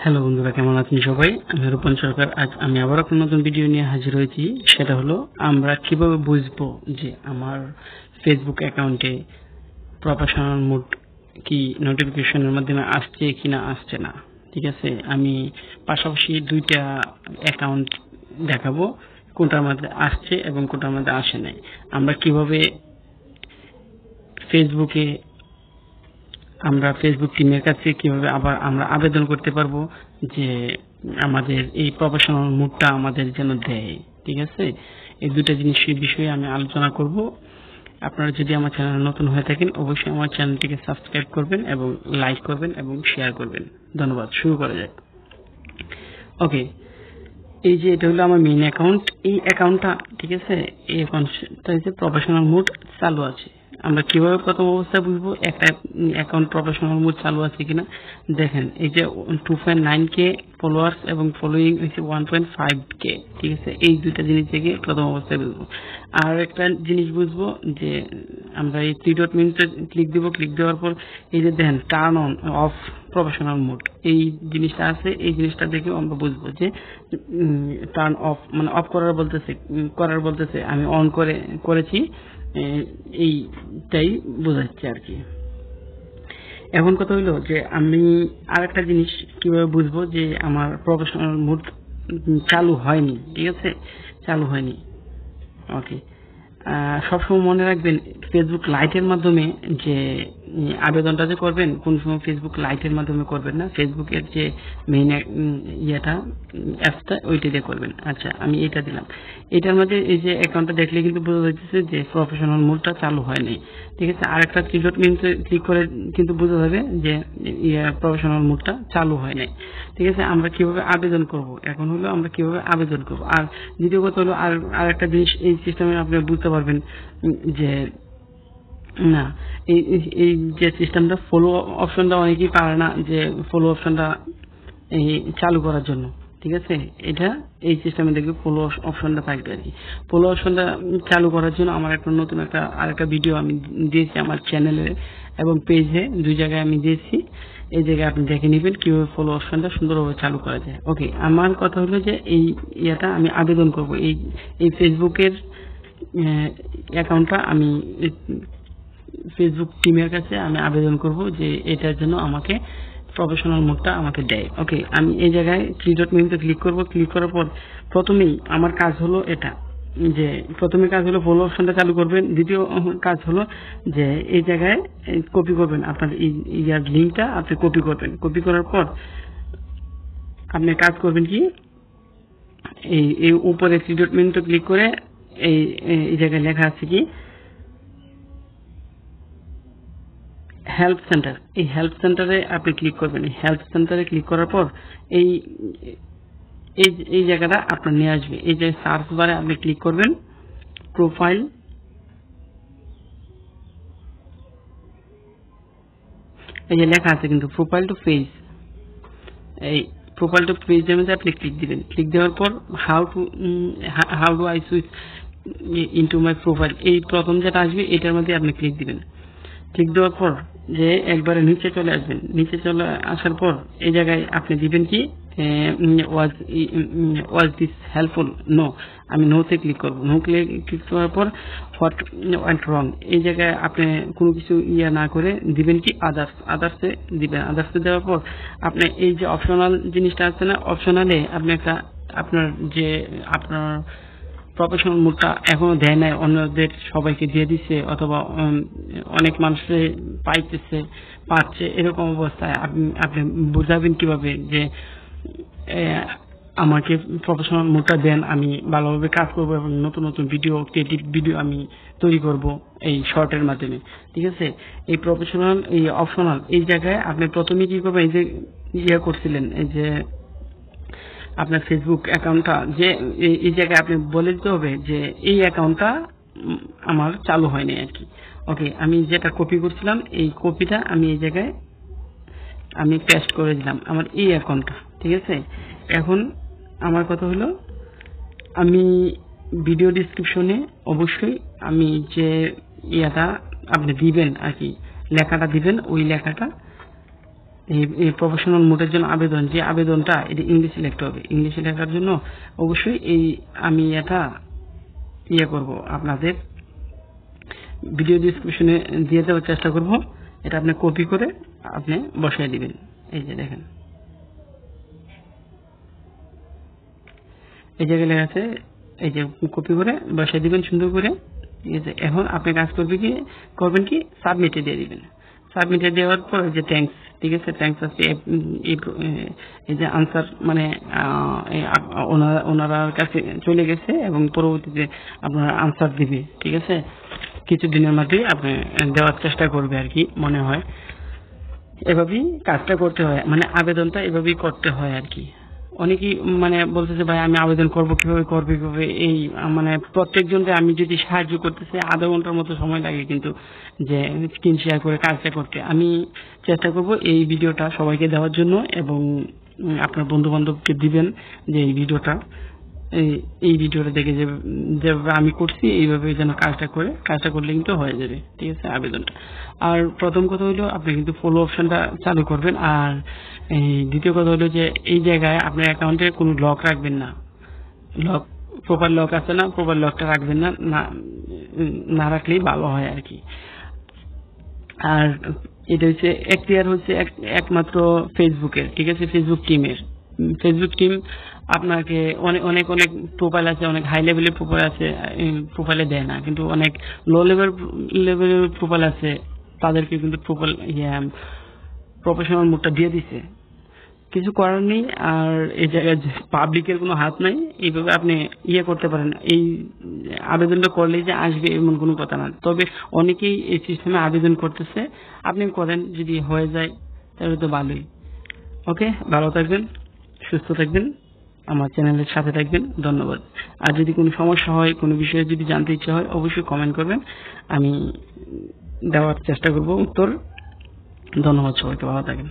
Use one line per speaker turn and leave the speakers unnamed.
Hello বন্ধুরা, কেমন আছেন সবাই? আমি রূপন সরকার। আজ আমি আবার একটা নতুন ভিডিও নিয়ে হাজির হয়েছি। সেটা হলো আমরা কিভাবে বুঝবো যে আমার ফেসবুক অ্যাকাউন্টে প্রফেশনাল মোড কি নোটিফিকেশনের মাধ্যমে আসছে কিনা আসছে না। ঠিক আছে, আমি পাশাপাশি দুইটা অ্যাকাউন্ট দেখাবো, কোনটার মধ্যে আসছে এবং কোনটার মধ্যে আসে নাই। আমরা কিভাবে ফেসবুক টিমের কাছে কিভাবে আবার আমরা আবেদন করতে পারবো যে আমাদের এই প্রফেশনাল মুডটা আমাদের যেন দেয়। ঠিক আছে, এই দুটো জিনিসের বিষয়ে আমি আলোচনা করব। আপনারা যদি আমার চ্যানেলে নতুন হয়ে থাকেন অবশ্যই আমার চ্যানেলটিকে সাবস্ক্রাইব করবেন এবং লাইক করবেন এবং শেয়ার করবেন। ধন্যবাদ। শুরু করা যাক। ওকে, এই যে এটা হলো আমার মেইন অ্যাকাউন্ট। এই অ্যাকাউন্টটা, ঠিক আছে, এই অ্যাকাউন্টটা হচ্ছে প্রফেশনাল মোড চালু আছে। আমরা কিভাবে প্রথম অবস্থায় বুঝবো একটা অ্যাকাউন্ট প্রফেশনাল মোড চালু আছে কিনা? দেখেন, এই যে 2.9K ফলোয়ার্স এবং ফলোইং হচ্ছে 1.5K। ঠিক আছে, এই দুইটা জিনিস থেকে প্রথম অবস্থায় বুঝবো। আর একটা জিনিস বুঝবো যে আমরা এই 3 ডট মেনুতে ক্লিক দিব। ক্লিক দেওয়ার পর এই যে দেখেন turn on of professional mode, এই জিনিসটা আছে। এই জিনিসটা দেখে আমরা বুঝবো যে টার্ন অফ মানে অফ করার বলতেছে আমি অন করেছি, এইটাই বোঝাচ্ছে আর কি। এখন কথা হইলো যে আমি আরেকটা জিনিস কিভাবে বুঝবো যে আমার প্রফেশনাল মোড চালু হয়নি। ঠিক আছে, চালু হয়নি। ওকে, সবসময় মনে রাখবেন ফেসবুক লাইটের মাধ্যমে যে আবেদনটা যে করবেন, কোন সময় ফেসবুক লাইটের মাধ্যমে করবেন না, ফেসবুকের যে মেইন অ্যাপসটা ওইটা দিয়ে করবেন। আচ্ছা, আমি এটা দিলাম। এটার মধ্যে এই যে অ্যাকাউন্টটা দেখলে কিন্তু বোঝা যাচ্ছে যে প্রফেশনাল মোডটা চালু হয়নি। ঠিক আছে, আরেকটা 3 ডট মেনুতে ক্লিক করে কিন্তু বোঝা যাবে যে প্রফেশনাল মোডটা চালু হয় নাই। ঠিক আছে, আমরা কিভাবে আবেদন করব? এখন হলো আমরা কিভাবে আবেদন করব। আর দ্বিতীয় কথা হলো আর একটা জিনিস এই সিস্টেমে আপনি বুঝতে পারবেন যে না, এই যে সিস্টেমটা ফলো অপশনটা অনেকেই পারে না, যে ফলো অপশনটা এই চালু করার জন্য। ঠিক আছে, এটা এই সিস্টেমে দেখবে ফলো অপশনটা থাকবে আর কি। ফলো অপশনটা চালু করার জন্য আমার নতুন আরেকটা ভিডিও আমি দিয়েছি আমার চ্যানেলে এবং পেজে, দুই জায়গায় আমি দিয়েছি। এই জায়গায় আপনি দেখে নেবেন কিভাবে ফলো অপশনটা সুন্দরভাবে চালু করা যায়। ওকে, আমার কথা হলো যে এই ইয়েটা আমি আবেদন করব, এই ফেসবুকের অ্যাকাউন্টটা আমি ফেসবুক টিমের কাছে আমি আবেদন করব যে এটার জন্য আমাকে প্রফেশনাল মোডটা আমাকে দেয়। ওকে, আমি এই জায়গায় 3 ডট মেনুতে ক্লিক করব। ক্লিক করার পর প্রথমেই আমার কাজ হলো এটা, যে প্রথমে কাজ হলো ফলো অপশনটা চালু করবেন। দ্বিতীয় কাজ হলো যে এই জায়গায় কপি করবেন আপনার ইয়ার লিঙ্কটা, আপনি কপি করবেন। কপি করার পর আপনি কাজ করবেন কি, এই উপরে 3 ডট মেনুতে ক্লিক করে এই জায়গায় লেখা আছে কি হেল্প সেন্টার, এই হেল্প সেন্টারে আপনি ক্লিক করবেন। এই হেল্প সেন্টারে ক্লিক করার পর এই এই জায়গাটা আপনার নিয়ে আসবে। এই যে সার্চ বারে আপনি ক্লিক করবেন প্রোফাইল, এই যে লেখা আছে কিন্তু প্রোফাইল টু পেজ, এই প্রোফাইল টু পেজের মধ্যে আপনি ক্লিক দিবেন। ক্লিক দেওয়ার পর how do I switch into my profile, এই প্রথম যেটা আসবে এটার মধ্যে আপনি ক্লিক দিবেন। ক্লিক দেওয়ার পর যে একবারে নিচে চলে আসবেন। নিচে চলে আসার পর এই জায়গায় আপনি দিবেন কি ওয়াজ দিস হেল্পফুল, নো, আমি নোতে ক্লিক করব। নো ক্লিক করার পর হোয়াট ওয়েন্ট রং, এই জায়গায় আপনি কোনো কিছু না করে দিবেন কি আদার্সে দিবেন। আদার্সে দেওয়ার পর আপনি এই যে অপশনাল জিনিসটা আছে না, অপশনালে আপনি একটা আপনার প্রফেশনাল মোডটা এখনো দেয় নাই, অন্যদের সবাইকে দিয়ে দিচ্ছে অথবা অনেক মানুষের পাচ্ছে, এরকম অবস্থায় আপনি বুঝাবেন কিভাবে যে আমাকে প্রফেশনাল মোডটা দেন, আমি ভালোভাবে কাজ করবো এবং নতুন নতুন ক্রিয়েটিভ ভিডিও আমি তৈরি করব এই শর্টের মাধ্যমে। ঠিক আছে, এই প্রফেশনাল এই অপশনাল এই জায়গায় আপনি প্রথমে কি করবেন, এই যে করছিলেন এই যে আপনার ফেসবুক অ্যাকাউন্টটা, যে এই জায়গায় আপনি বলে দিতে হবে যে এই অ্যাকাউন্টটা আমার চালু হয়নি আর কি। ওকে, আমি যেটা কপি করছিলাম এই কপিটা আমি এই জায়গায় আমি পেস্ট করে দিলাম আমার এই অ্যাকাউন্টটা। ঠিক আছে, এখন আমার কথা হলো আমি ভিডিও ডেসক্রিপশনে অবশ্যই আমি যে ইয়াটা আপনি দিবেন আর কি, লেখাটা দিবেন, ওই লেখাটা এই প্রফেশনাল মোডের জন্য আবেদন, যে আবেদনটা এটা ইংলিশে লিখতে হবে। ইংলিশে লেখার জন্য অবশ্যই আমি এটা করব, আপনাদের ভিডিও ডিসক্রিপশনে দিয়ে দেওয়ার চেষ্টা করব। এটা আপনি কপি করে আপনি বসায় দিবেন। এই যে দেখেন, এই জায়গায় লেখা আছে, এই যে কপি করে বসায় দিবেন সুন্দর করে। ঠিক আছে, এখন আপনি কাজ করবেন কি সাবমিটে দিয়ে দিবেন। সাবমিটে দেওয়ার পর যে থ্যাঙ্কস, ঠিক আছে, থ্যাঙ্কস আছে, এই যে আনসার মানে ওনার কাছে চলে গেছে এবং পরবর্তীতে আপনার আনসার দিবে। ঠিক আছে, কিছুদিনের মধ্যেই আপনি দেওয়ার চেষ্টা করবে আর কি মনে হয়। এভাবেই কাজটা করতে হয়, মানে আবেদনটা এভাবেই করতে হয় আর কি। অনেকেই মানে বলতেছে ভাই আমি আবেদন করব কিভাবে এই মানে প্রত্যেকজনকে আমি যদি সাহায্য করতেছি আধা ঘন্টার মতো সময় লাগে কিন্তু যে স্ক্রিন শেয়ার করে কাজটা করতে। আমি চেষ্টা করব এই ভিডিওটা সবাইকে দেওয়ার জন্য এবং আপনার বন্ধু বান্ধবকে দিবেন যে এই ভিডিওটা দেখে যেভাবে আমি করছি এইভাবে যেন কাজটা করলে কিন্তু হয়ে যাবে। ঠিক আছে, আবেদনটা। আর প্রথম কথা হলো আপনি কিন্তু ফলো অপশনটা চালু করবেন। আর দ্বিতীয় কথা হলো যে এই জায়গায় আপনার অ্যাকাউন্টে কোনো লক রাখবেন না। প্রপার লক আছে না, প্রপার লকটা রাখবেন না রাখলেই ভালো হয় আর কি। আর এটা হচ্ছে এখতিয়ার হচ্ছে একমাত্র ফেসবুকের। ঠিক আছে, ফেসবুক টিম আপনাকে অনেক প্রোফাইল আছে, অনেক হাই লেভেলের প্রোফাইল আছে, প্রোফাইলে দেয় না, কিন্তু অনেক লো লেভেলের প্রোফাইল আছে, তাদেরকে কিন্তু প্রফেশনাল মোডটা দিয়ে দিছে। কিছু করার নেই। আর এই জায়গায় পাবলিকের কোনো হাত নাই। এইভাবে আপনি করতে পারেন। এই আবেদনটা করলেই যে আসবে এমন কোনো কথা না, তবে অনেকেই এই সিস্টেমে আবেদন করতেছে। আপনি করেন, যদি হয়ে যায় তাহলে তো ভালোই। ওকে, ভালো থাকবেন, সুস্থ থাকবেন, আমার চ্যানেলের সাথে থাকবেন। ধন্যবাদ। আর যদি কোনো সমস্যা হয়, কোনো বিষয়ে যদি জানতে ইচ্ছা হয়, অবশ্যই কমেন্ট করবেন, আমি দেওয়ার চেষ্টা করব উত্তর। ধন্যবাদ সবাইকে, ভালো থাকেন।